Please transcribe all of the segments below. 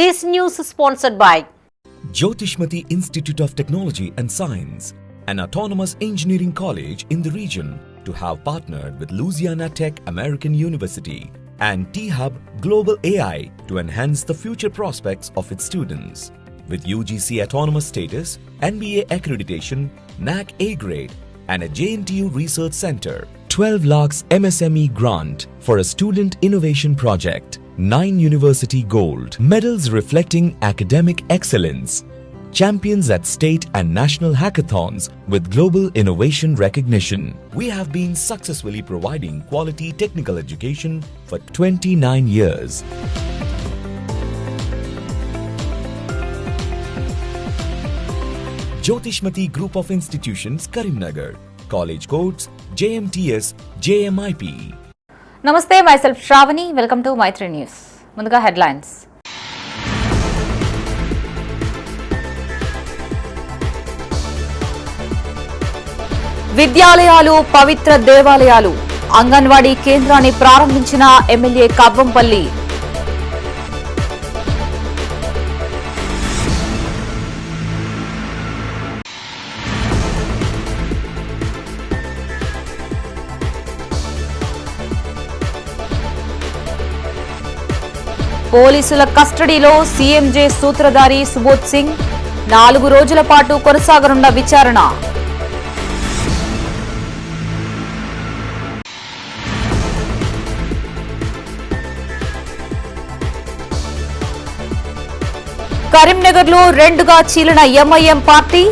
This news is sponsored by Jyotishmati Institute of Technology and Science, an autonomous engineering college in the region, to have partnered with Louisiana Tech American University and T-Hub Global AI to enhance the future prospects of its students. With UGC autonomous status, NBA accreditation, NAC A grade, and a JNTU research center, 12 lakhs MSME grant for a student innovation project, 9 university gold medals reflecting academic excellence, champions at state and national hackathons with global innovation recognition. We have been successfully providing quality technical education for 29 years. Jyotishmati Group of Institutions, Karimnagar. College codes JMTS, JMIP. Namaste, myself Shravani. Welcome to Maitri News. Munduga headlines. విద్యాలయాలు పవిత్ర దేవాలయాలు అంగన్వాడీ కేంద్రాన్ని ప్రారంభించిన MLA Kavvampalli. పోలీసుల కస్టడీలో సీఎంజే సూత్రధారి సుబోధ్ సింగ్. 4 రోజుల పాటు కొనసాగనున్న విచారణ. కరీంనగర్లో 2గా చీలిన ఎంఐఎం పార్టీ.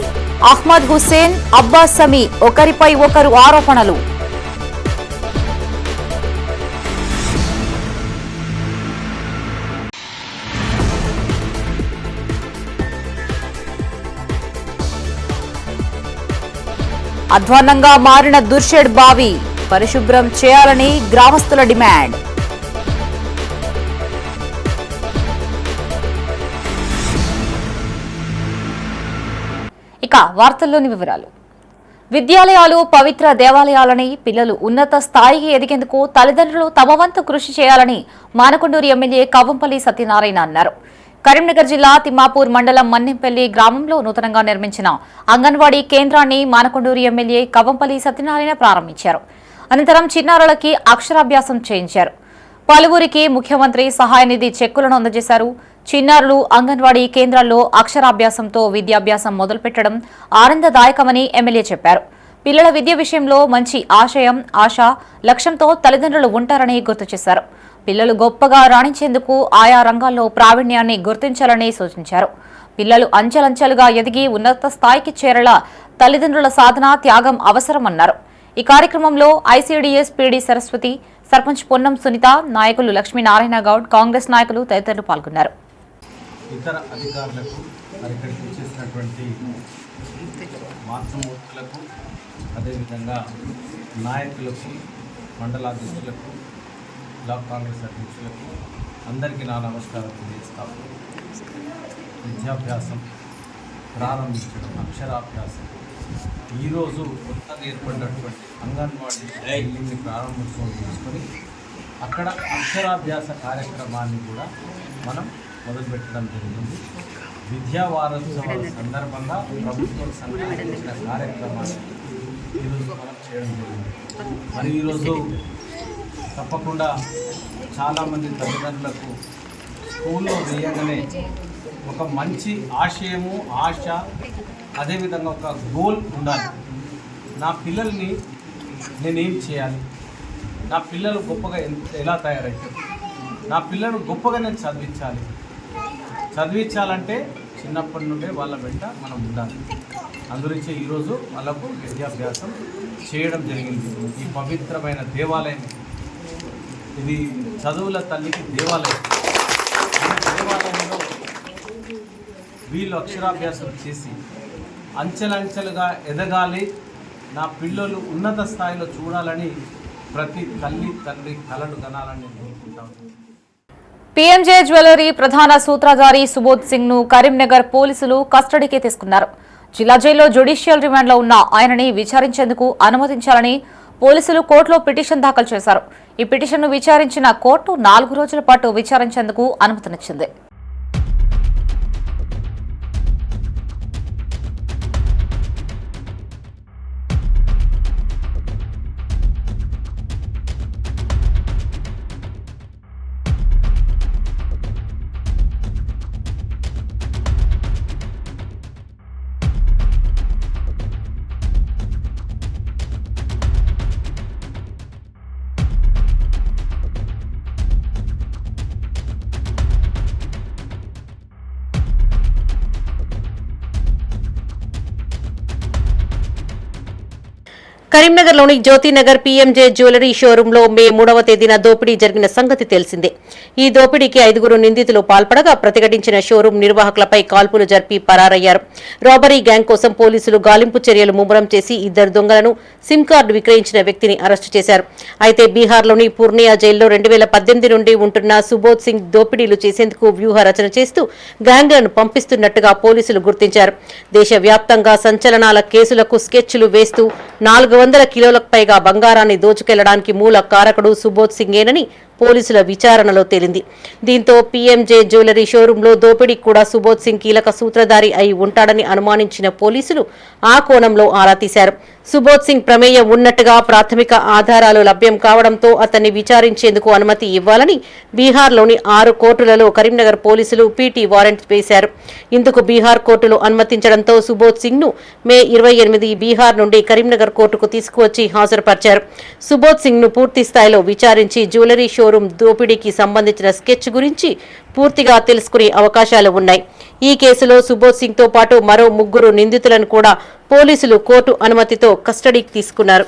అహ్మద్ హుస్సేన్, అబ్బాస్ సమీ ఒకరిపై ఒకరు ఆరోపణలు. అధ్వాన్నంగా మారిన దుర్షేడ్ బావి పరిశుభ్రం చేయాలని గ్రామస్తుల డిమాండ్. ఇక వార్తల్లోని వివరాలు. విద్యాలయాలు పవిత్ర దేవాలయాలని, పిల్లలు ఉన్నత స్థాయికి ఎదిగేందుకు తల్లిదండ్రులు తమ వంతు కృషి చేయాలని మానకొండూరు ఎమ్మెల్యే కవ్వంపల్లి సత్యనారాయణ అన్నారు. కరీంనగర్ జిల్లా తిమ్మాపూర్ మండలం మన్నెంపల్లి గ్రామంలో నూతనంగా నిర్మించిన అంగన్వాడీ కేంద్రాన్ని మానకొండూరు ఎమ్మెల్యే కవ్వంపల్లి సత్యనారాయణ ప్రారంభించారు. అనంతరం చిన్నారులకి అక్షరాభ్యాసం చేయించారు. పలువురికి ముఖ్యమంత్రి సహాయ నిధి చెక్కులను అందజేశారు. చిన్నారులు అంగన్వాడీ కేంద్రాల్లో అక్షరాభ్యాసంతో విద్యాభ్యాసం మొదలుపెట్టడం ఆనందదాయకమని ఎమ్మెల్యే చెప్పారు. పిల్లల విద్య విషయంలో మంచి ఆశ, లక్ష్యంతో తల్లిదండ్రులు ఉంటారని గుర్తు చేశారు. పిల్లలు గొప్పగా రాణించేందుకు ఆయా రంగాల్లో ప్రావీణ్యాన్ని గుర్తించాలని సూచించారు. పిల్లలు అంచెలంచెలుగా ఎదిగి ఉన్నత స్థాయికి చేరేలా తల్లిదండ్రుల సాధన, త్యాగం అవసరమన్నారు. ఈ కార్యక్రమంలో ఐసీడీఎస్ పీడీ సరస్వతి, సర్పంచ్ పొన్నం సునీత, నాయకులు లక్ష్మీనారాయణ గౌడ్, కాంగ్రెస్ నాయకులు తదితరులు పాల్గొన్నారు. ఇతర అధికారులకు ఇక్కడికి వచ్చేసినటువంటి మాతృమూర్తులకు, అదేవిధంగా నాయకులకు, మండలాధ్యక్షులకు, బ్లాక్ కాంగ్రెస్ అధ్యక్షులకు అందరికీ నా నమస్కారం తెలియజేస్తాను. విద్యాభ్యాసం ప్రారంభించడం, అక్షరాభ్యాసం ఈరోజు కొత్తగా ఏర్పడినటువంటి అంగన్వాడీ బిల్డింగ్ని ప్రారంభోత్సవం చేసుకొని అక్కడ అక్షరాభ్యాస కార్యక్రమాన్ని కూడా మనం మొదలుపెట్టడం జరిగింది. విద్యా వారోత్సవాల సందర్భంగా ప్రభుత్వం సంకల్పించిన కార్యక్రమాన్ని ఈరోజు మనం చేయడం జరిగింది. మరి ఈరోజు తప్పకుండా చాలామంది తల్లిదండ్రులకు స్కూల్లో వేయగానే ఒక మంచి ఆశయము, ఆశ, అదేవిధంగా ఒక గోల్ ఉండాలి. నా పిల్లల్ని నేనేం చేయాలి, నా పిల్లలు గొప్పగా ఎలా తయారవుతారు, నా పిల్లలు గొప్పగా నేను చదివించాలంటే చిన్నప్పటి నుండే వాళ్ళ వెంట మనం ఉండాలి. అందుగురించి ఈరోజు వాళ్ళకు విద్యాభ్యాసం చేయడం జరిగింది. ఈ పవిత్రమైన దేవాలయం ఇది చదువుల తల్లికి దేవాలయం. దేవాలయంలో వీళ్ళు అక్షరాభ్యాసం చేసి అంచెలంచెలుగా ఎదగాలి, నా పిల్లలు ఉన్నత స్థాయిలో చూడాలని ప్రతి తండ్రి కలలు కనాలని కోరుకుంటాను. పీఎంజే జ్యువెలరీ ప్రధాన సూత్రధారి సుబోధ్ సింగ్ ను కరీంనగర్ పోలీసులు కస్టడీకి తీసుకున్నారు. జిల్లా జైల్లో జ్యుడిషియల్ రిమాండ్లో ఉన్న ఆయనని విచారించేందుకు అనుమతించాలని పోలీసులు కోర్టులో పిటిషన్ దాఖలు చేశారు. ఈ పిటిషన్ను విచారించిన కోర్టు 4 రోజుల పాటు విచారించేందుకు అనుమతినిచ్చింది. కరీంనగర్లోని జ్యోతినగర్ పీఎంజే జ్యువెలరీ షోరూంలో మే 3వ తేదీన దోపిడీ జరిగిన సంగతి తెలిసిందే. ఈ దోపిడీకి 5 నిందితులు పాల్పడగా ప్రతిఘటించిన షోరూం నిర్వాహకులపై కాల్పులు జరిపి పరారయ్యారు. రాబరీ గ్యాంగ్ కోసం పోలీసులు గాలింపు చర్యలు ముమ్మరం చేసి 2 దొంగలను సిమ్ కార్డు విక్రయించిన వ్యక్తిని అరెస్టు చేశారు. అయితే బీహార్లోని పూర్నియా జైల్లో 2018 నుండి ఉంటున్న సుబోధ్ సింగ్ దోపిడీలు చేసేందుకు వ్యూహ రచన చేస్తూ గ్యాంగ్లను పంపిస్తున్నట్టుగా పోలీసులు గుర్తించారు. దేశవ్యాప్తంగా సంచలనాల కేసులకు స్కెచ్లు వేస్తూ 400 కిలోలకు పైగా బంగారాన్ని దోచుకెళ్లడానికి మూల కారకుడు సుబోధ్ సింగేనని పోలీసుల విచారణలో తేలింది. దీంతో పీఎంజే జ్యువెలరీ షోరూంలో దోపిడీకి కూడా సుబోధ్ సింగ్ కీలక సూత్రధారి అయి ఉంటాడని అనుమానించిన పోలీసులు ఆ కోణంలో ఆరా తీశారు. సుబోధ్ సింగ్ ప్రమేయం ఉన్నట్టుగా ప్రాథమిక ఆధారాలు లభ్యం కావడంతో అతన్ని విచారించేందుకు అనుమతి ఇవ్వాలని బీహార్లోని 6 కోర్టులలో కరీంనగర్ పోలీసులు పీటీ వారెంట్ వేశారు. ఇందుకు బీహార్ కోర్టులు అనుమతించడంతో సుబోధ్ సింగ్ ను మే 28 బీహార్ నుండి కరీంనగర్ కోర్టుకు తీసుకువచ్చి హాజరుపరిచారు. సుబోధ్ సింగ్ ను పూర్తి స్థాయిలో విచారించి జ్యువెలరీ షోరూం దోపిడీకి సంబంధించిన స్కెచ్ గురించి పూర్తిగా తెలుసుకునే అవకాశాలు ఉన్నాయి. ఈ కేసులో సుబోధ్ సింగ్ తో పాటు మరో 3 నిందితులను కూడా పోలీసులు కోర్టు అనుమతితో కస్టడీకి తీసుకున్నారు.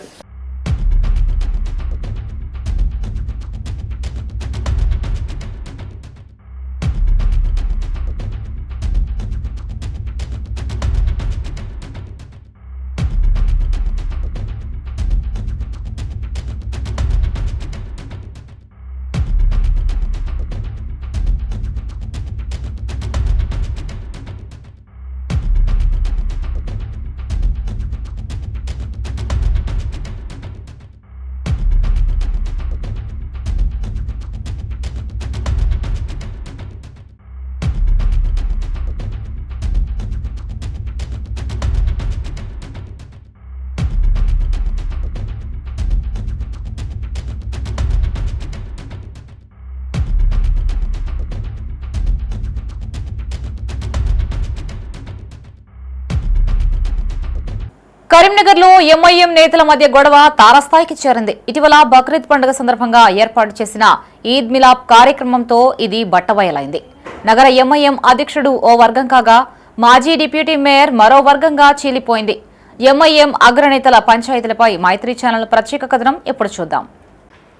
కరీంనగర్లో ఎంఐఎం నేతల మధ్య గొడవ తారస్థాయికి చేరింది. ఇటీవల బక్రీద్ పండుగ సందర్భంగా ఏర్పాటు చేసిన ఈద్ మిలాప్ కార్యక్రమంతో ఇది బట్టబయలైంది. నగర ఎంఐఎం అధ్యక్షుడు ఓ వర్గం కాగా మాజీ డిప్యూటీ మేయర్ మరో వర్గంగా చీలిపోయింది. ఎంఐఎం అగ్రనేతల పంచాయతీలపై మైత్రి ఛానల్ ప్రత్యేక కథనం ఇప్పుడు చూద్దాం.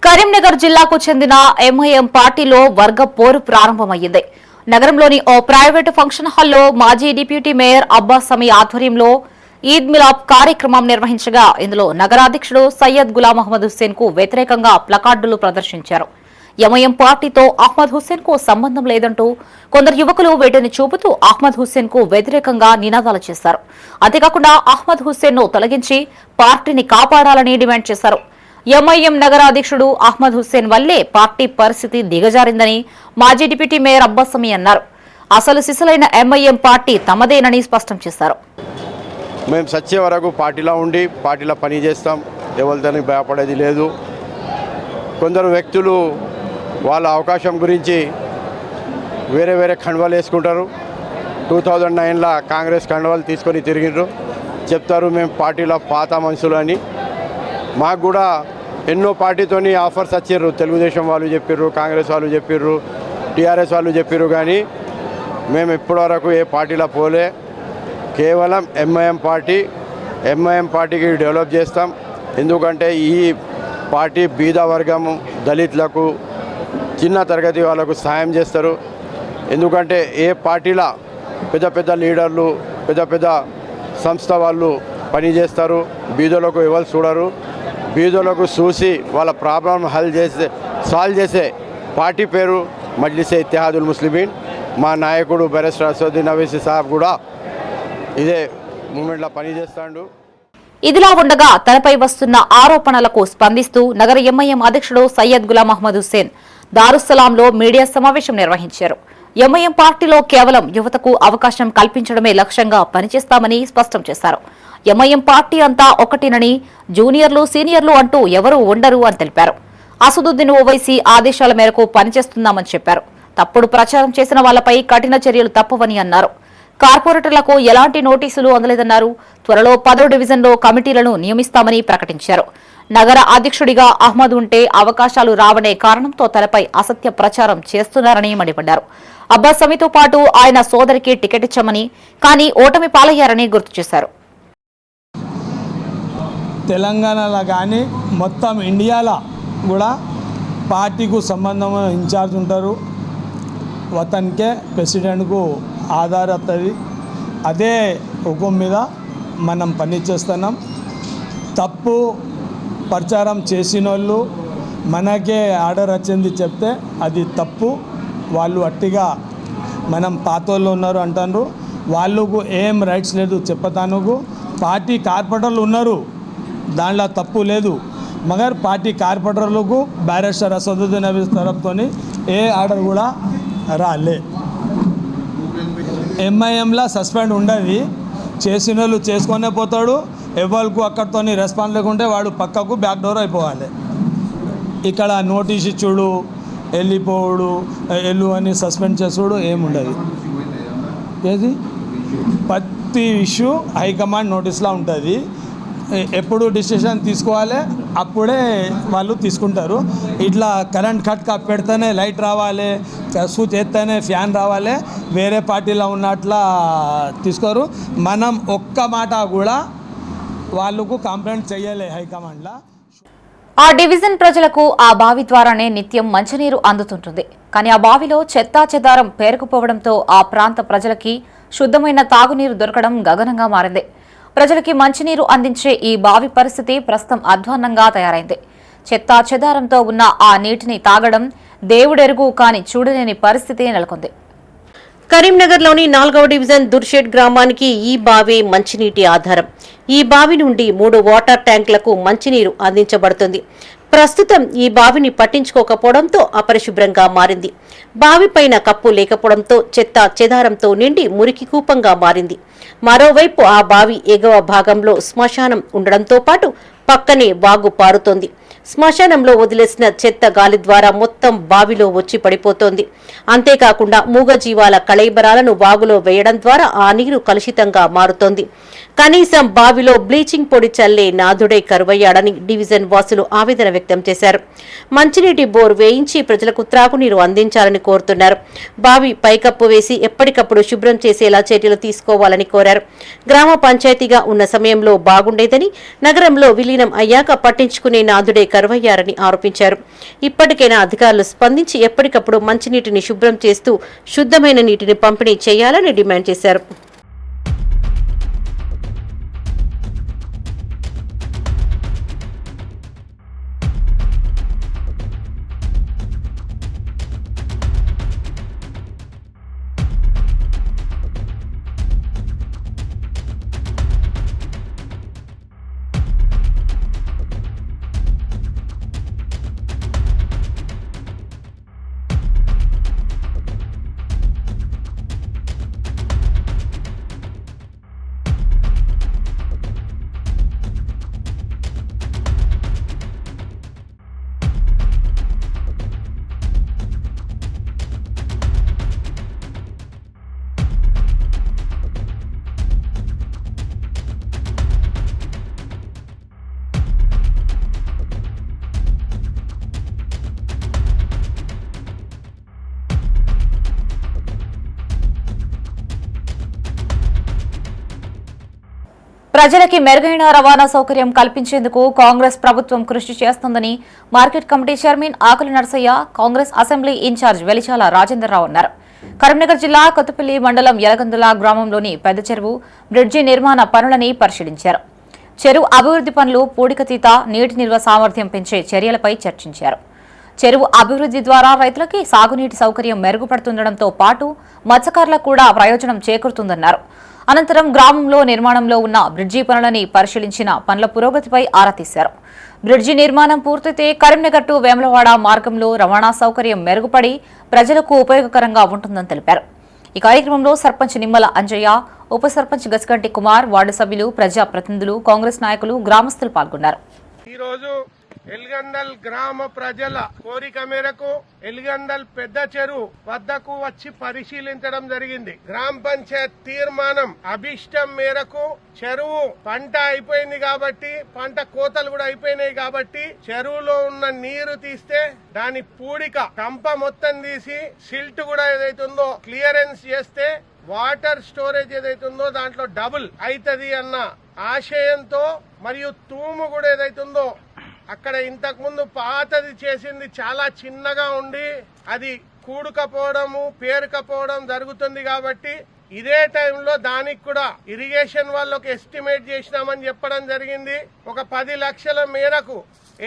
కరీంనగర్ జిల్లాకు చెందిన ఎంఐఎం పార్టీలో వర్గ పోరు ప్రారంభమైంది. నగరంలోని ఓ ప్రైవేటు ఫంక్షన్ హాల్లో మాజీ డిప్యూటీ మేయర్ అబ్బాస్ సమీ ఆధ్వర్యంలో ఈద్ మిలాప్ కార్యక్రమం నిర్వహించగా ఇందులో నగరాధ్యక్షుడు సయ్యద్ గులాం అహ్మద్ హుస్సేన్ కు వ్యతిరేకంగా ప్లకార్డులు ప్రదర్శించారు. ఎంఐఎం పార్టీతో అహ్మద్ హుస్సేన్ కు సంబంధం లేదంటూ కొందరు యువకులు వీటిని చూపుతూ అహ్మద్ హుస్సేన్ కు వ్యతిరేకంగా నినాదాలు చేశారు. అంతేకాకుండా అహ్మద్ హుస్సేన్ ను తొలగించి పార్టీని కాపాడాలని డిమాండ్ చేశారు. ఎంఐఎం నగరాధ్యక్షుడు అహ్మద్ హుస్సేన్ వల్లే పార్టీ పరిస్థితి దిగజారిందని మాజీ డిప్యూటీ మేయర్ అబ్బాస్ సమీ అన్నారు. అసలు సిసలైన ఎంఐఎం పార్టీ తమదేనని స్పష్టం చేశారు. మేము సచ్చే వరకు పార్టీలో ఉండి పార్టీలో పని చేస్తాం. ఎవరితోని భయపడేది లేదు. కొందరు వ్యక్తులు వాళ్ళ అవకాశం గురించి వేరే వేరే కండువాలు వేసుకుంటారు. 2009లో కాంగ్రెస్ కండువాలు తీసుకొని తిరిగినారు. చెప్తారు మేము పార్టీలో పాత మనుషులు అని. మాకు కూడా ఎన్నో పార్టీతోని ఆఫర్స్ వచ్చారు. తెలుగుదేశం వాళ్ళు చెప్పారు, కాంగ్రెస్ వాళ్ళు చెప్పారు, టీఆర్ఎస్ వాళ్ళు చెప్పారు. కానీ మేము ఇప్పటివరకు ఏ పార్టీలో పోలే. కేవలం ఎంఐఎం పార్టీకి డెవలప్ చేస్తాం. ఎందుకంటే ఈ పార్టీ బీద వర్గం, దళితులకు, చిన్న తరగతి వాళ్ళకు సాయం చేస్తారు. ఎందుకంటే ఏ పార్టీలో పెద్ద పెద్ద లీడర్లు, పెద్ద పెద్ద సంస్థ వాళ్ళు పనిచేస్తారు. బీదలకు ఎవరు చూడరు. బీదలకు చూసి వాళ్ళ ప్రాబ్లం సాల్వ్ చేసే పార్టీ పేరు మజ్లిస్ ఇత్తెహాదుల్ ముస్లిమీన్. మా నాయకుడు బైరిస్టర్ అసదుద్దీన్ అవైసీ సాబ్ కూడా ఇదే మూమెంట్లో పనిచేస్తాడు. ఇదిలా ఉండగా తనపై వస్తున్న ఆరోపణలకు స్పందిస్తూ నగర ఎంఐఎం అధ్యక్షుడు సయ్యద్ గులాం అహ్మద్ హుస్సేన్ దారుస్సలాంలో మీడియా సమావేశం నిర్వహించారు. ఎంఐఎం పార్టీలో కేవలం యువతకు అవకాశం కల్పించడమే లక్ష్యంగా పనిచేస్తామని స్పష్టం చేశారు. ఎంఐఎం పార్టీ అంతా ఒకటినని, జూనియర్లు సీనియర్లు అంటూ ఎవరూ ఉండరు అని తెలిపారు. అసదుద్దీన్ ఓవైసీ ఆదేశాల మేరకు పనిచేస్తున్నామని చెప్పారు. తప్పుడు ప్రచారం చేసిన వాళ్లపై కఠిన చర్యలు తప్పవని అన్నారు. కార్పొరేటర్లకు ఎలాంటి నోటీసులు అందలేదన్నారు. త్వరలో 10వ డివిజన్లో కమిటీలను నియమిస్తామని ప్రకటించారు. నగర అధ్యక్షుడిగా అహ్మద్ ఉంటే అవకాశాలు రావనే కారణంతో తనపై అసత్య ప్రచారం చేస్తున్నారని మండిపడ్డారు. అబ్బాస్ సమీతో పాటు ఆయన సోదరికి టికెట్ ఇచ్చామని, కానీ ఓటమి పాలయ్యారని గుర్తు చేశారు. తెలంగాణలో కానీ మొత్తం ఇండియాలో కూడా పార్టీకు సంబంధం ఇన్ఛార్జ్ ఉంటారు. వతన్కే ప్రెసిడెంట్కు ఆధార్ వస్తుంది. అదే హుకుం మీద మనం పనిచేస్తున్నాం. తప్పు ప్రచారం చేసిన వాళ్ళు మనకే ఆర్డర్ వచ్చింది చెప్తే అది తప్పు. వాళ్ళు అట్టిగా మనం పాతోళ్ళు ఉన్నారు అంటారు. వాళ్ళకు ఏం రైట్స్ లేదు చెప్పటానికి. పార్టీ కార్పొరేటర్లు ఉన్నారు, దాంట్లో తప్పు లేదు. మగర్ పార్టీ కార్పొరేటర్లకు బ్యారిస్టర్ అసదుద్దీన్ అవి తరపుతో ఏ ఆర్డర్ కూడా రాలే. ఎంఐఎంలో సస్పెండ్ ఉండదు. చేసిన వాళ్ళు చేసుకొనే పోతాడు. ఎవరికి అక్కడితో రెస్పాన్స్ లేకుంటే వాడు పక్కకు బ్యాక్ డోర్ అయిపోవాలి. ఇక్కడ నోటీస్ ఇచ్చుడు, వెళ్ళిపోవుడు, వెళ్ళు అని సస్పెండ్ చేసుడు ఏముండదు. ఏది ప్రతి ఇష్యూ హైకమాండ్ నోటీస్లో ఉంటుంది. ఎప్పుడు డిసిషన్ తీసుకోవాలి అప్పుడే వాళ్ళు తీసుకుంటారు. ఇట్లా కరెంట్ కట్ పెడితేనే లైట్ రావాలి, స్విచ్ ఎత్తేనే ఫ్యాన్ రావాలి, వేరే పార్టీలో ఉన్నట్లా తీసుకోరు. మనం ఒక్క మాట కూడా వాళ్ళకు కంప్లైంట్ చేయలే హైకమాండ్లో. ఆ డివిజన్ ప్రజలకు ఆ బావి ద్వారానే నిత్యం మంచినీరు అందుతుంటుంది. కానీ ఆ బావిలో చెత్తా చెదారం పేరుకుపోవడంతో ఆ ప్రాంత ప్రజలకి శుద్ధమైన తాగునీరు దొరకడం గగనంగా మారింది. ప్రజలకి మంచినీరు అందించే ఈ బావి పరిస్థితి ప్రస్తుతం అధ్వాన్నంగా తయారైంది. చెత్తా చెదారంతో ఉన్న ఆ నీటిని తాగడం దేవుడెరుగు కాని చూడలేని పరిస్థితి నెలకొంది. కరీంనగర్లోని 4వ డివిజన్ దుర్షెడ్ గ్రామానికి ఈ బావి మంచినీటి ఆధారం. ఈ బావి నుండి 3 వాటర్ ట్యాంకులకు మంచినీరు అందించబడుతుంది. ప్రస్తుతం ఈ బావిని పట్టించుకోకపోవడంతో అపరిశుభ్రంగా మారింది. బావిపైన కప్పు లేకపోవడంతో చెత్త చెదారంతో నిండి మురికి కూపంగా మారింది. మరోవైపు ఆ బావి ఎగువ భాగంలో శ్మశానం ఉండడంతో పాటు పక్కనే వాగు పారుతోంది. శ్మశానంలో వదిలేసిన చెత్త గాలి ద్వారా మొత్తం బావిలో వచ్చి పడిపోతోంది. అంతేకాకుండా మూగజీవాల కళేబరాలను వాగులో వేయడం ద్వారా ఆ నీరు కలుషితంగా మారుతోంది. కనీసం బావిలో బ్లీచింగ్ పొడి చల్లే నాథుడే కరువయ్యాడని డివిజన్ వాసులు ఆవేదన వ్యక్తం చేశారు. మంచినీటి బోర్ వేయించి ప్రజలకు త్రాగునీరు అందించాలని కోరుతున్నారు. బావి పైకప్పు వేసి ఎప్పటికప్పుడు శుభ్రం చేసేలా చర్యలు తీసుకోవాలని కోరారు. గ్రామ పంచాయతీగా ఉన్న సమయంలో బాగుండేదని, నగరంలో విలీనం అయ్యాక పట్టించుకునే నాథుడే కరువయ్యారని ఆరోపించారు. ఇప్పటికైనా అధికారులు స్పందించి ఎప్పటికప్పుడు మంచినీటిని శుభ్రం చేస్తూ శుద్ధమైన నీటిని పంపిణీ చేయాలని డిమాండ్ చేశారు. ప్రజలకి మెరుగైన రవాణా సౌకర్యం కల్పించేందుకు కాంగ్రెస్ ప్రభుత్వం కృషి చేస్తోందని మార్కెట్ కమిటీ చైర్మన్ ఆకుల నర్సయ్య, కాంగ్రెస్ అసెంబ్లీ ఇన్ఛార్జ్ వెలిచాల రాజేంద్రరావు అన్నారు. కరీంనగర్ జిల్లా కొత్తపల్లి మండలం యలగందుల గ్రామంలోని పెద్ద చెరువు బ్రిడ్జి నిర్మాణ పనులని పరిశీలించారు. చెరువు అభివృద్ధి పనులు, పూడికతీత, నీటి నిల్వ సామర్థ్యం పెంచే చర్యలపై చర్చించారు. చెరువు అభివృద్ధి ద్వారా రైతులకి సాగునీటి సౌకర్యం మెరుగుపడుతుండటంతో పాటు మత్స్యకారులకు కూడా ప్రయోజనం చేకూరుతుందన్నారు. అనంతరం గ్రామంలో నిర్మాణంలో ఉన్న బ్రిడ్జి పనులని పరిశీలించిన పనుల పురోగతిపై ఆరా తీశారు. బ్రిడ్జి నిర్మాణం పూర్తయితే కరీంనగర్ టు వేములవాడ మార్గంలో రవాణా సౌకర్యం మెరుగుపడి ప్రజలకు ఉపయోగకరంగా ఉంటుందని తెలిపారు. ఈ కార్యక్రమంలో సర్పంచ్ నిమ్మల అంజయ్య, ఉప సర్పంచ్ గస్కంటి కుమార్, వార్డు సభ్యులు, ప్రజా ప్రతినిధులు, కాంగ్రెస్ నాయకులు, గ్రామస్తులు పాల్గొన్నారు. ఎల్గందల్ గ్రామ ప్రజల కోరిక మేరకు ఎల్గందల్ పెద్ద చెరువు వద్దకు వచ్చి పరిశీలించడం జరిగింది. గ్రామ పంచాయత్ తీర్మానం అభిష్టం మేరకు చెరువు పంట అయిపోయింది కాబట్టి, పంట కోతలు కూడా అయిపోయినాయి కాబట్టి చెరువులో ఉన్న నీరు తీస్తే దాని పూడిక కంప మొత్తం తీసి సిల్ట్ కూడా ఏదైతుందో క్లియరెన్స్ చేస్తే వాటర్ స్టోరేజ్ ఏదైతుందో దాంట్లో డబుల్ అవుతుంది అన్న ఆశయంతో మరియు తూము కూడా ఏదైతుందో అక్కడ ఇంతకుముందు పాతది చేసింది చాలా చిన్నగా ఉండి అది కూడుకపోవడము పేరుకపోవడం జరుగుతుంది. కాబట్టి ఇదే టైంలో దానికి కూడా ఇరిగేషన్ వాళ్ళకి ఎస్టిమేట్ చేసినామని చెప్పడం జరిగింది. ఒక 10 లక్షల మేరకు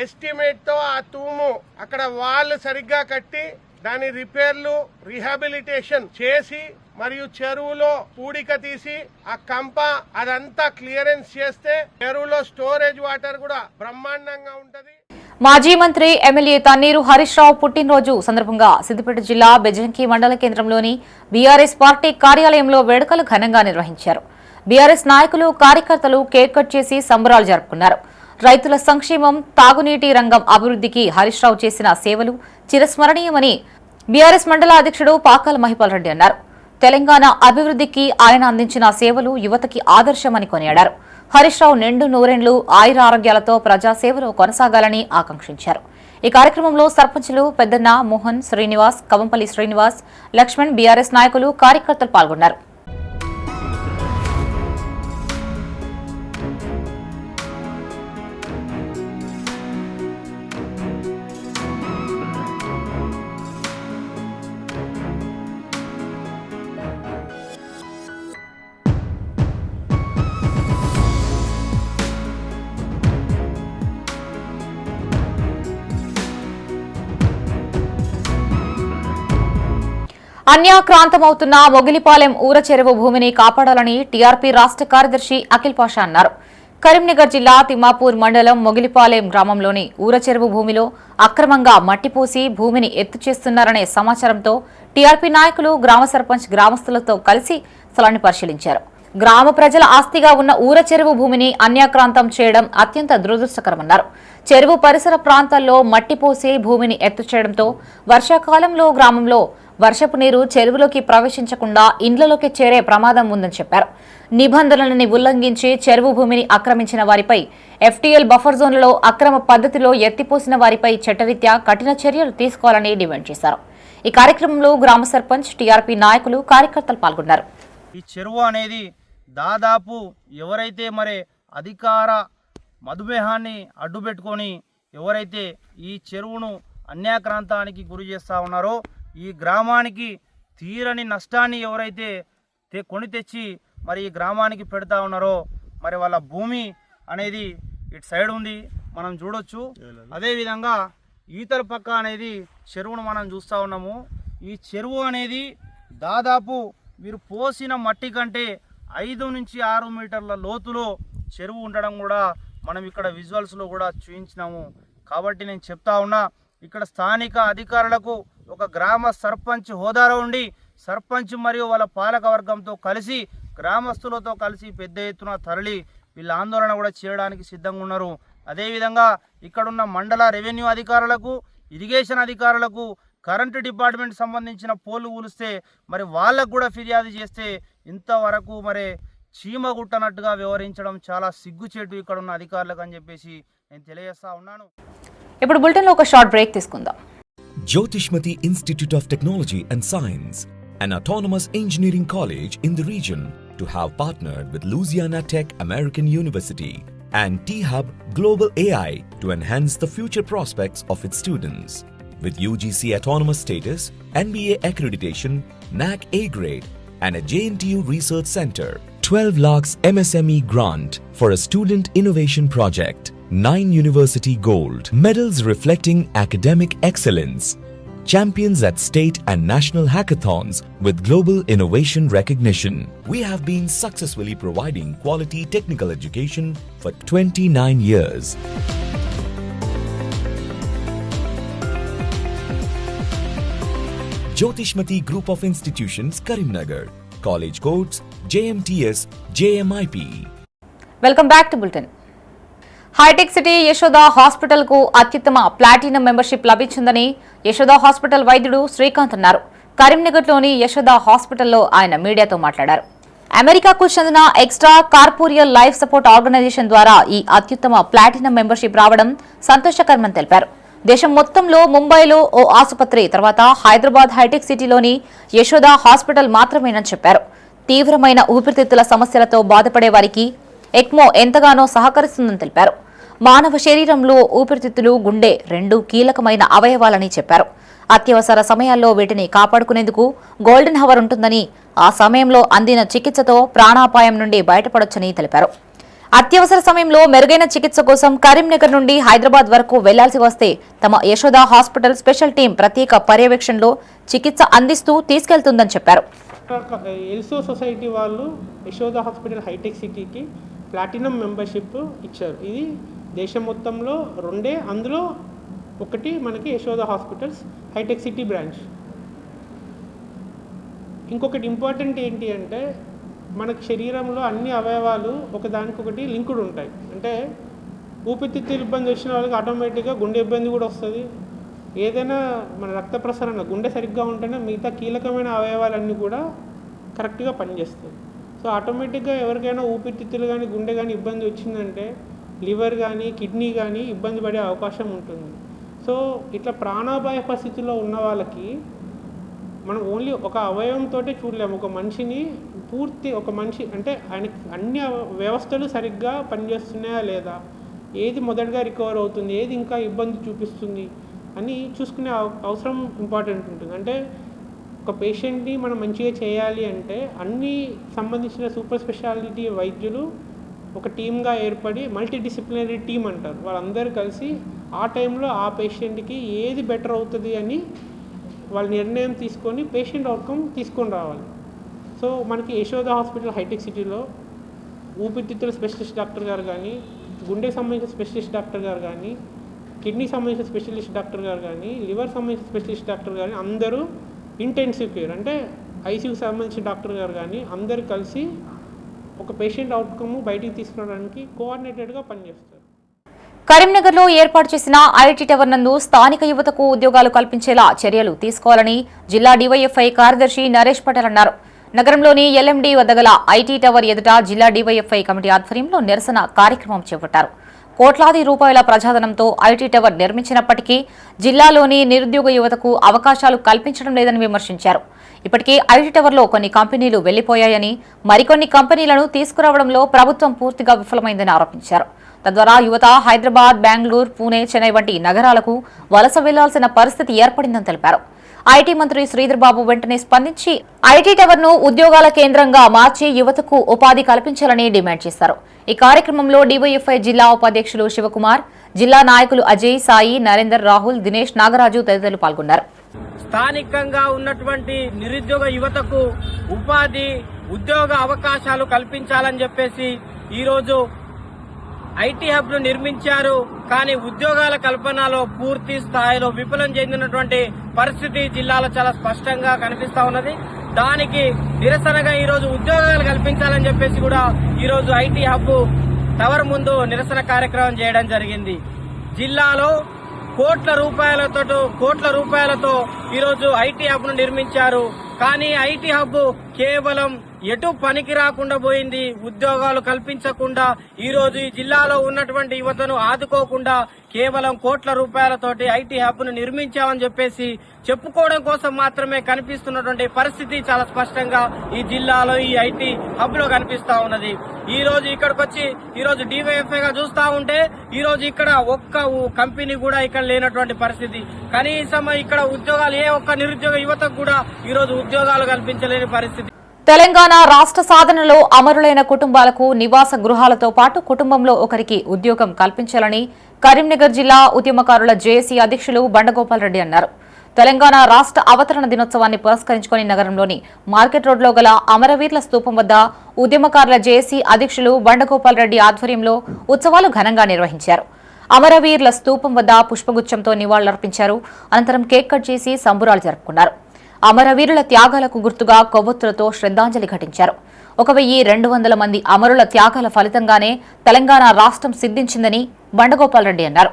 ఎస్టిమేట్ తో ఆ తూము అక్కడ వాళ్ళు సరిగ్గా కట్టి దాని రిపేర్లు రీహాబిలిటేషన్ చేసి మరియు చెరువులో పూడిక తీసి ఆ కంప అదంతా క్లియరెన్స్ చేస్తే చెరువులో స్టోరేజ్ వాటర్ కూడా బ్రహ్మాండంగా ఉంటది. మాజీ మంత్రి ఎమ్మెల్యే తన్నీరు హరీష్ రావు పుట్టినరోజు సందర్భంగా సిద్దిపేట జిల్లా బెజంకి మండల కేంద్రంలోని బీఆర్ఎస్ పార్టీ కార్యాలయంలో వేడుకలు ఘనంగా నిర్వహించారు. బీఆర్ఎస్ నాయకులు కార్యకర్తలు కేక్ కట్ చేసి సంబరాలు జరుపుకున్నారు. రైతుల సంక్షేమం, తాగునీటి రంగం అభివృద్ధికి హరీష్ రావు చేసిన సేవలు చిరస్మరణీయమని బీఆర్ఎస్ మండల అధ్యక్షుడు పాకాల మహిపాల్ రెడ్డి అన్నారు. తెలంగాణ అభివృద్ధికి ఆయన అందించిన సేవలు యువతకి ఆదర్శమని కొనియాడారు. హరీష్ రావు నిండు నూరేండ్లు ఆయుర ఆరోగ్యాలతో ప్రజాసేవలో కొనసాగాలని ఆకాంక్షించారు. ఈ కార్యక్రమంలో సర్పంచులు పెద్దన్న, మోహన్, శ్రీనివాస్, కవంపల్లి శ్రీనివాస్, లక్ష్మణ్, బీఆర్ఎస్ నాయకులు, కార్యకర్తలు పాల్గొన్నారు. అన్యాక్రాంతమవుతున్న మొగిలిపాలెం ఊర చెరువు భూమిని కాపాడాలని టీఆర్పీ రాష్ట్ర కార్యదర్శి అఖిల్ పాషా అన్నారు. కరీంనగర్ జిల్లా తిమ్మాపూర్ మండలం మొగిలిపాలెం గ్రామంలోని ఊర చెరువు భూమిలో అక్రమంగా మట్టిపోసి భూమిని ఎత్తు చేస్తున్నారనే సమాచారంతో టీఆర్పీ నాయకులు, గ్రామ సర్పంచ్ గ్రామస్తులతో కలిసి స్థలాన్ని పరిశీలించారు. గ్రామ ప్రజల ఆస్తిగా ఉన్న ఊర చెరువు భూమిని అన్యాక్రాంతం చేయడం అత్యంత దురదృష్టకరమన్నారు. చెరువు పరిసర ప్రాంతాల్లో మట్టిపోసి భూమిని ఎత్తు చేయడంతో వర్షాకాలంలో గ్రామంలో వర్షపు నీరు చెరువులోకి ప్రవేశించకుండా ఇండ్లలోకి చేరే ప్రమాదం ఉందని చెప్పారు. నిబంధనలని ఉల్లంఘించి చెరువు భూమిని ఆక్రమించిన వారిపై ఎఫ్టీఎల్ బఫర్ జోన్లలో అక్రమ పద్ధతిలో ఎత్తిపోసిన వారిపై చట్టరీత్యా కఠిన చర్యలు తీసుకోవాలని డిమాండ్ చేశారు. ఈ కార్యక్రమంలో గ్రామ సర్పంచ్, టీఆర్పీ నాయకులు, కార్యకర్తలు పాల్గొన్నారు. ఈ చెరువు అనేది దాదాపు ఎవరైతే మరి అధికార మధుమేహాన్ని అడ్డుపెట్టుకొని ఎవరైతే ఈ చెరువును అన్యాక్రాంతానికి గురి చేస్తూ ఉన్నారో, ఈ గ్రామానికి తీరని నష్టాన్ని ఎవరైతే కొని తెచ్చి మరి ఈ గ్రామానికి పెడతా ఉన్నారో, మరి వాళ్ళ భూమి అనేది ఇటు సైడ్ ఉంది, మనం చూడొచ్చు. అదేవిధంగా ఈతల పక్క అనేది చెరువును మనం చూస్తూ ఉన్నాము. ఈ చెరువు అనేది దాదాపు మీరు పోసిన మట్టి కంటే 5 నుంచి 6 మీటర్ల లోతులో చెరువు ఉండడం కూడా మనం ఇక్కడ విజువల్స్లో కూడా చూపించినాము. కాబట్టి నేను చెప్తా ఉన్నా, ఇక్కడ స్థానిక అధికారులకు ఒక గ్రామ సర్పంచ్ హోదాలో ఉండి సర్పంచ్ మరియు వాళ్ళ పాలక వర్గంతో కలిసి గ్రామస్తులతో కలిసి పెద్ద ఎత్తున తరలి వీళ్ళ ఆందోళన కూడా చేయడానికి సిద్ధంగా ఉన్నారు. అదేవిధంగా ఇక్కడున్న మండల రెవెన్యూ అధికారులకు, ఇరిగేషన్ అధికారులకు, కరెంటు డిపార్ట్మెంట్ సంబంధించిన పోలు కూలిస్తే మరి వాళ్ళకు కూడా ఫిర్యాదు చేస్తే ఇంతవరకు మరి చీమగుట్టనట్టుగా వ్యవహరించడం చాలా సిగ్గుచేటు ఇక్కడ ఉన్న అధికారులకు అని చెప్పేసి నేను తెలియజేస్తా ఉన్నాను. ఇప్పుడు బులెటిన్లో ఒక షార్ట్ బ్రేక్ తీసుకుందాం. Jyotishmati Institute of Technology and Science, an autonomous engineering college in the region, to have partnered with Louisiana Tech American University and T-Hub Global AI to enhance the future prospects of its students. With UGC autonomous status, NBA accreditation, NAC A grade, and a JNTU research center, 12 lakhs MSME grant for a student innovation project, 9 university gold medals reflecting academic excellence, champions at state and national hackathons with global innovation recognition. We have been successfully providing quality technical education for 29 years. Jyotishmati Group of Institutions, Karimnagar. College codes JMTS, JMIP. Welcome back to bulletin. హైటెక్ City Yashoda hospital కు అత్యుత్తమ platinum membership లభించిందని Yashoda hospital వైద్యుడు శ్రీకాంత్ అన్నారు. కరీంనగర్లోని యశోద హాస్పిటల్లో ఆయన మీడియాతో మాట్లాడారు. అమెరికాకు చెందిన extracorporeal life support organisation ద్వారా ఈ అత్యుత్తమ ప్లాటినం మెంబర్షిప్ రావడం సంతోషకరమని తెలిపారు. దేశం మొత్తంలో ముంబైలో ఓ ఆసుపత్రి, తర్వాత హైదరాబాద్ హైటెక్ సిటీలోని యశోద హాస్పిటల్ మాత్రమేనని చెప్పారు. తీవ్రమైన ఊపిరితిత్తుల సమస్యలతో బాధపడే వారికి ఎక్మో ఎంతగానో సహకరిస్తుందని తెలిపారు. మానవ శరీరంలో ఊపిరితిత్తులు, గుండె రెండూ కీలకమైన అవయవాలని చెప్పారు. అత్యవసర సమయాల్లో వీటిని కాపాడుకునేందుకు గోల్డెన్ హవర్ ఉంటుందని, ఆ సమయంలో అందిన చికిత్సతో ప్రాణాపాయం నుండి బయటపడొచ్చని తెలిపారు. అత్యవసర సమయంలో మెరుగైన చికిత్స కోసం కరీంనగర్ నుండి హైదరాబాద్ వరకు వెళ్లాల్సి వస్తే తమ యశోద హాస్పిటల్ స్పెషల్ టీం ప్రత్యేక పర్యవేక్షణలో చికిత్స అందిస్తూ తీసుకెళ్తుందని చెప్పారు. ఎల్సో సొసైటీ వాళ్ళు యశోద హాస్పిటల్ హైటెక్ సిటీకి ప్లాటినం మెంబర్షిప్ ఇచ్చారు. ఇది దేశం మొత్తంలో 2, అందులో ఒకటి మనకి యశోద హాస్పిటల్స్ హైటెక్ సిటీ బ్రాంచ్. ఇంకొకటి ఇంపార్టెంట్ ఏంటి అంటే మనకి శరీరంలో అన్ని అవయవాలు ఒకదానికొకటి లింకుడ్ ఉంటాయి. అంటే ఊపిరితిత్తుల ఇబ్బంది వచ్చిన వాళ్ళకి ఆటోమేటిక్గా గుండె ఇబ్బంది కూడా వస్తుంది. ఏదైనా మన రక్త ప్రసరణ గుండె సరిగ్గా ఉంటేనే మిగతా కీలకమైన అవయవాలన్నీ కూడా కరెక్ట్గా పనిచేస్తాయి. సో ఆటోమేటిక్గా ఎవరికైనా ఊపిరితిత్తులు కానీ గుండె కానీ ఇబ్బంది వచ్చిందంటే లివర్ కానీ కిడ్నీ కానీ ఇబ్బంది పడే అవకాశం ఉంటుంది. సో ఇట్లా ప్రాణాపాయ పరిస్థితుల్లో ఉన్న వాళ్ళకి మనం ఓన్లీ ఒక అవయవంతో చూడలేము. ఒక మనిషిని పూర్తి ఒక మనిషి అంటే ఆయనకి అన్ని వ్యవస్థలు సరిగ్గా పనిచేస్తున్నాయా లేదా, ఏది మొదటగా రికవర్ అవుతుంది, ఏది ఇంకా ఇబ్బంది చూపిస్తుంది అని చూసుకునే అవసరం ఇంపార్టెంట్ ఉంటుంది. అంటే ఒక పేషెంట్ని మనం మంచిగా చేయాలి అంటే అన్ని సంబంధించిన సూపర్ స్పెషాలిటీ వైద్యులు ఒక టీమ్గా ఏర్పడి మల్టీ డిసిప్లినరీ టీమ్ అంటారు. వాళ్ళందరూ కలిసి ఆ టైంలో ఆ పేషెంట్కి ఏది బెటర్ అవుతుంది అని వాళ్ళ నిర్ణయం తీసుకొని పేషెంట్ అవుట్కమ్ తీసుకొని రావాలి. సో మనకి యశోద హాస్పిటల్ హైటెక్ సిటీలో ఊపిరితిత్తుల స్పెషలిస్ట్ డాక్టర్ గారు కానీ, గుండెకి సంబంధించిన స్పెషలిస్ట్ డాక్టర్ గారు కానీ, కిడ్నీ సంబంధించిన స్పెషలిస్ట్ డాక్టర్ గారు కానీ, లివర్ సంబంధించిన స్పెషలిస్ట్ డాక్టర్ కానీ అందరూ ఇంటెన్సివ్ కేర్ అంటే ఐసీయూకి సంబంధించిన డాక్టర్ గారు కానీ అందరూ కలిసి ఒక పేషెంట్ అవుట్కమ్ బయటికి తీసుకురావడానికి కోఆర్డినేటెడ్గా పనిచేస్తారు. కరీంనగర్లో ఏర్పాటు చేసిన ఐటీ టవర్ నందు స్థానిక యువతకు ఉద్యోగాలు కల్పించేలా చర్యలు తీసుకోవాలని జిల్లా డీవైఎఫ్ఐ కార్యదర్శి నరేష్ పటేల్ అన్నారు. నగరంలోని ఎల్ఎండి వద్ద గల ఐటీ టవర్ ఎదుట జిల్లా డీవైఎఫ్ఐ కమిటీ ఆధ్వర్యంలో నిరసన కార్యక్రమం చేపట్టారు. కోట్లాది రూపాయల ప్రజాధనంతో ఐటీ టవర్ నిర్మించినప్పటికీ జిల్లాలోని నిరుద్యోగ యువతకు అవకాశాలు కల్పించడం లేదని విమర్శించారు. ఇప్పటికే ఐటీ టవర్లో కొన్ని కంపెనీలు వెళ్లిపోయాయని, మరికొన్ని కంపెనీలను తీసుకురావడంలో ప్రభుత్వం పూర్తిగా విఫలమైందని ఆరోపించారు. తద్వారా యువత హైదరాబాద్, బెంగళూరు, పూణే, చెన్నై వంటి నగరాలకు వలస వెళ్లాల్సిన పరిస్థితి ఏర్పడిందని తెలిపారు. ఐటీ మంత్రి శ్రీధర్ బాబు వెంటనే స్పందించి ఐటీ టవర్ ను ఉద్యోగాల కేంద్రంగా మార్చి యువతకు ఉపాధి కల్పించాలని డిమాండ్ చేశారు. ఈ కార్యక్రమంలో డీవైఎఫ్ఐ జిల్లా ఉపాధ్యక్షులు శివకుమార్, జిల్లా నాయకులు అజయ్, సాయి, నరేందర్, రాహుల్, దినేష్, నాగరాజు తదితరులు పాల్గొన్నారు. స్థానికంగా ఉన్నటువంటి నిరుద్యోగ యువతకు ఉపాధి, ఉద్యోగ అవకాశాలు కల్పించాలని చెప్పేసి ఈరోజు ఐటీ హబ్ ను నిర్మించారు. కానీ ఉద్యోగాల కల్పనలో పూర్తి స్థాయిలో విఫలం చెందినటువంటి పరిస్థితి జిల్లాలో చాలా స్పష్టంగా కనిపిస్తా ఉన్నది. దానికి నిరసనగా ఈరోజు ఉద్యోగాలు కల్పించాలని చెప్పేసి కూడా ఈరోజు ఐటీ హబ్ టవర్ ముందు నిరసన కార్యక్రమం చేయడం జరిగింది. జిల్లాలో కోట్ల రూపాయలతో ఈరోజు ఐటీ హబ్ ను నిర్మించారు. కానీ ఐటీ హబ్ కేవలం ఎటు పనికి రాకుండా పోయింది. ఉద్యోగాలు కల్పించకుండా ఈరోజు ఈ జిల్లాలో ఉన్నటువంటి యువతను ఆదుకోకుండా కేవలం కోట్ల రూపాయలతోటి ఐటీ హబ్ ను నిర్మించామని చెప్పేసి చెప్పుకోవడం కోసం మాత్రమే కనిపిస్తున్నటువంటి పరిస్థితి చాలా స్పష్టంగా ఈ జిల్లాలో ఈ ఐటీ హబ్ లో కనిపిస్తా ఉన్నది. ఈ రోజు ఇక్కడికి వచ్చి ఈరోజు డీవైఎఫ్ఐ గా చూస్తా ఉంటే ఈరోజు ఇక్కడ ఒక్క కంపెనీ కూడా ఇక్కడ లేనటువంటి పరిస్థితి. కనీసం ఇక్కడ ఉద్యోగాలు ఏ ఒక్క నిరుద్యోగ యువతకు కూడా ఈరోజు ఉద్యోగాలు కల్పించలేని పరిస్థితి. తెలంగాణ రాష్ట్ర సాధనలో అమరులైన కుటుంబాలకు నివాస గృహాలతో పాటు కుటుంబంలో ఒకరికి ఉద్యోగం కల్పించాలని కరీంనగర్ జిల్లా ఉద్యమకారుల జేఏసీ అధ్యక్షులు బండగోపాల్ రెడ్డి అన్నారు. తెలంగాణ రాష్ట్ర అవతరణ దినోత్సవాన్ని పురస్కరించుకుని నగరంలోని మార్కెట్ రోడ్లో గల అమరవీరుల స్తూపం వద్ద ఉద్యమకారుల జేఏసీ అధ్యక్షులు బండగోపాల్ రెడ్డి ఆధ్వర్యంలో ఉత్సవాలు ఘనంగా నిర్వహించారు. అమరవీరుల స్తూపం వద్ద పుష్పగుచ్చంతో నివాళులర్పించారు. అనంతరం కేక్ కట్ చేసి సంబురాలు జరుపుకున్నారు. అమరవీరుల త్యాగాలకు గుర్తుగా కొవ్వొత్తులతో శ్రద్ధాంజలి ఘటించారు. 1200 మంది అమరుల త్యాగాల ఫలితంగానే తెలంగాణ రాష్ట్రం సిద్ధించిందని బండగోపాల్ రెడ్డి అన్నారు.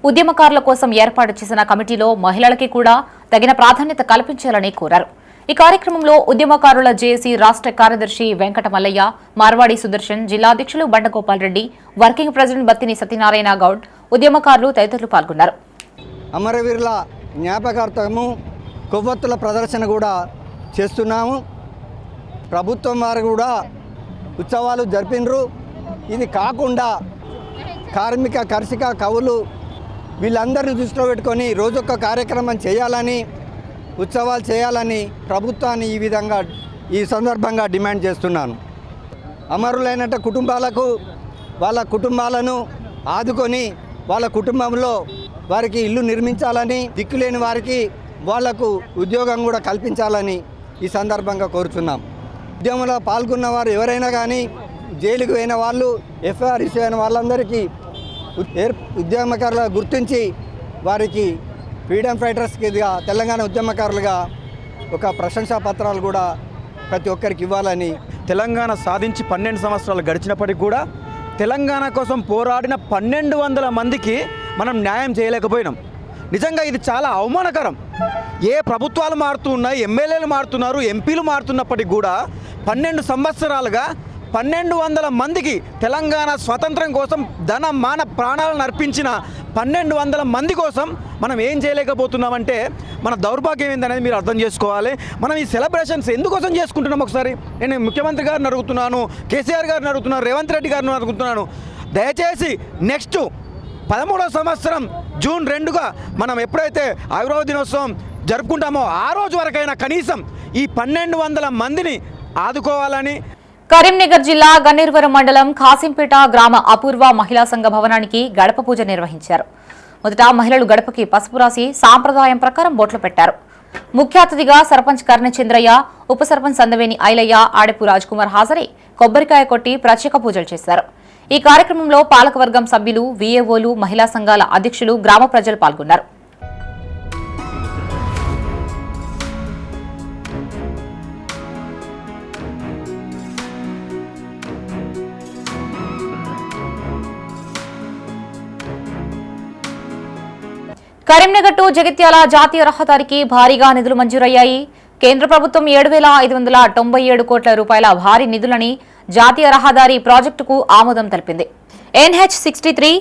ఉద్యమకారుల కోసం ఏర్పాటు చేసిన కమిటీలో మహిళలకి కూడా తగిన ప్రాధాన్యత కల్పించాలని కోరారు. ఈ కార్యక్రమంలో ఉద్యమకారుల జేఏసీ రాష్ట్ర కార్యదర్శి వెంకట మల్లయ్య, మార్వాడి సుదర్శన్, జిల్లా అధ్యక్షులు బండగోపాల్ రెడ్డి, వర్కింగ్ ప్రెసిడెంట్ బత్తిని సత్యనారాయణ గౌడ్, ఉద్యమకారులు తదితరులు పాల్గొన్నారు. అమరవీరుల జ్ఞాపకార్థము కొవ్వొత్తుల ప్రదర్శన కూడా చేస్తున్నాము. ప్రభుత్వం వారు కూడా ఉత్సవాలు జరిపినరు. ఇది కాకుండా కార్మిక కర్షక కవులు వీళ్ళందరినీ దృష్టిలో పెట్టుకొని రోజొక్క కార్యక్రమం చేయాలని, ఉత్సవాలు చేయాలని ప్రభుత్వాన్ని ఈ విధంగా ఈ సందర్భంగా డిమాండ్ చేస్తున్నాను. అమరులైన కుటుంబాలకు వాళ్ళ కుటుంబాలను ఆదుకొని వాళ్ళ కుటుంబంలో వారికి ఇల్లు నిర్మించాలని, దిక్కులేని వారికి వాళ్లకు ఉద్యోగం కూడా కల్పించాలని ఈ సందర్భంగా కోరుచున్నాం. ఉద్యమంలో పాల్గొన్న వారు ఎవరైనా కానీ, జైలుకు పోయిన వాళ్ళు, ఎఫ్ఐఆర్ ఇష్యూ అయిన వాళ్ళందరికీ ఉద్యమకారులుగా గుర్తించి వారికి ఫ్రీడమ్ ఫైటర్స్గా, తెలంగాణ ఉద్యమకారులుగా ఒక ప్రశంసా పత్రాలు కూడా ప్రతి ఒక్కరికి ఇవ్వాలని. తెలంగాణ సాధించి 12 సంవత్సరాలు గడిచినప్పటికీ కూడా తెలంగాణ కోసం పోరాడిన 1200 మందికి మనం న్యాయం చేయలేకపోయినాం. నిజంగా ఇది చాలా అవమానకరం. ఏ ప్రభుత్వాలు మారుతున్నాయి, ఎమ్మెల్యేలు మారుతున్నారు, ఎంపీలు మారుతున్నప్పటికీ కూడా 12 సంవత్సరాలుగా 1200 మందికి తెలంగాణ స్వాతంత్రం కోసం ధన మాన ప్రాణాలను అర్పించిన 1200 మంది కోసం మనం ఏం చేయలేకపోతున్నామంటే మన దౌర్భాగ్యం ఏందనేది మీరు అర్థం చేసుకోవాలి. మనం ఈ సెలబ్రేషన్స్ ఎందుకోసం చేసుకుంటున్నాం? ఒకసారి నేను ముఖ్యమంత్రి గారిని అడుగుతున్నాను, కేసీఆర్ గారిని అడుగుతున్నాను, రేవంత్ రెడ్డి గారిని అడుగుతున్నాను. దయచేసి నెక్స్ట్ 13వ సంవత్సరం జూన్ 2గా మనం ఎప్పుడైతే ఆవిర్భావ దినోత్సవం జరుపుకుంటామో ఆ రోజు వరకైనా కనీసం ఈ 1200 మందిని ఆదుకోవాలని. కరీంనగర్ జిల్లా గన్నేరువరం మండలం ఖాసింపేట గ్రామ అపూర్వ మహిళా సంఘ భవనానికి గడప పూజ నిర్వహించారు. మొదట మహిళలు గడపకి పసుపు రాసి సాంప్రదాయం ప్రకారం బొట్లు పెట్టారు. ముఖ్య అతిథిగా సర్పంచ్ కర్ణచంద్రయ్య, ఉప సర్పంచ్ సందవేని ఐలయ్య, ఆడెపు రాజ్ కుమార్ హాజరై కొబ్బరికాయ కొట్టి ప్రత్యేక పూజలు చేశారు. ఈ కార్యక్రమంలో పాలకవర్గం సభ్యులు, వీఏఓలు, మహిళా సంఘాల అధ్యక్షులు, గ్రామ ప్రజలు పాల్గొన్నారు. కరీంనగర్ టు జగిత్యాల జాతీయ రహదారికి భారీగా నిధులు మంజూరయ్యాయి. కేంద్ర ప్రభుత్వం 7,597 కోట్ల రూపాయల భారీ నిధులని జాతీయ రహదారి ప్రాజెక్టుకు ఆమోదం తెలిపింది. NH63,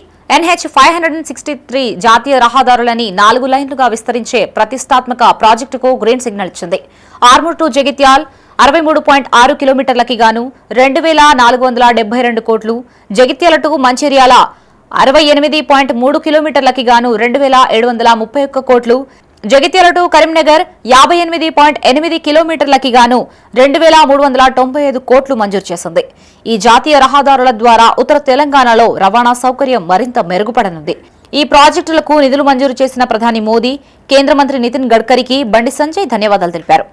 NH563 జాతీయ రహదారులని 4 లైన్లుగా విస్తరించే ప్రతిష్టాత్మక ప్రాజెక్టుకు గ్రీన్ సిగ్నల్ ఇచ్చింది. ఆర్మూర్ టు జగిత్యాల్ 63.6 కిలోమీటర్లకి గాను 2,472 కోట్లు, జగిత్యాల టు మంచిర్యాల 68.3 కిలోమీటర్లకి గాను 2,731 కోట్లు, జగిత్యాల టు కరీంనగర్ 58.8 కిలోమీటర్లకి గాను 2,395 కోట్లు మంజూరు చేసింది. ఈ జాతీయ రహదారుల ద్వారా ఉత్తర తెలంగాణలో రవాణా సౌకర్యం మరింత మెరుగుపడనుంది. ఈ ప్రాజెక్టులకు నిధులు మంజూరు చేసిన ప్రధాని మోదీ, కేంద్ర మంత్రి నితిన్ గడ్కరీకి బండి సంజయ్ ధన్యవాదాలు తెలిపారు.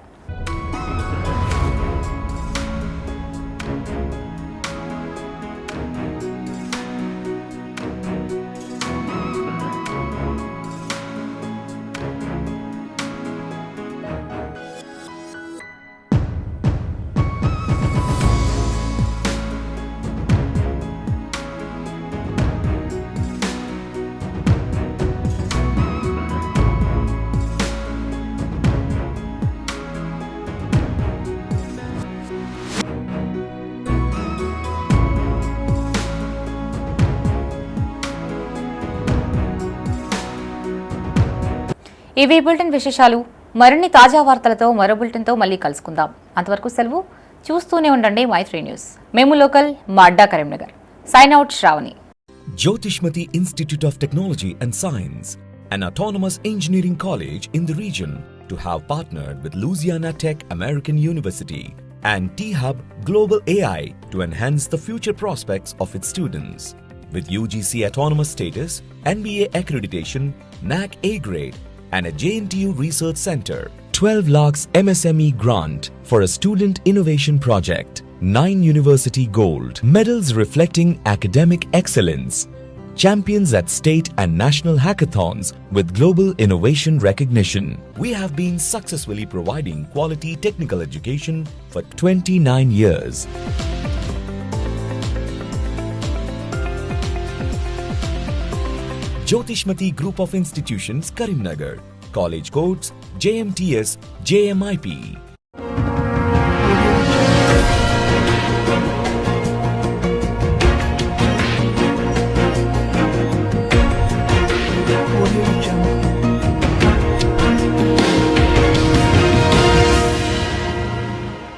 ఇవి బులెటిన్ విశేషాలు. మరిన్ని తాజా వార్తలతో మరో బులెటిన్తో మళ్ళీ కలుసుకుందాం. అంతవరకు సెలవు. చూస్తూనే ఉండండి మై3 న్యూస్. మేము లోకల్, మా అడ్డా Karimnagar. Sign out Shravani. Jyotishmati Institute of Technology and Science, an autonomous engineering college in the region, to have partnered with Louisiana Tech American University and T-Hub Global AI to enhance the future prospects of its students. With UGC autonomous status, NBA accreditation, NAC A grade, and a JNTU Research Center. 12 lakhs MSME grant for a student innovation project. 9 university gold medals reflecting academic excellence. Champions at state and national hackathons with global innovation recognition. We have been successfully providing quality technical education for 29 years. Jyotishmati Group of Institutions, Karimnagar. College codes JMTS, JMIP.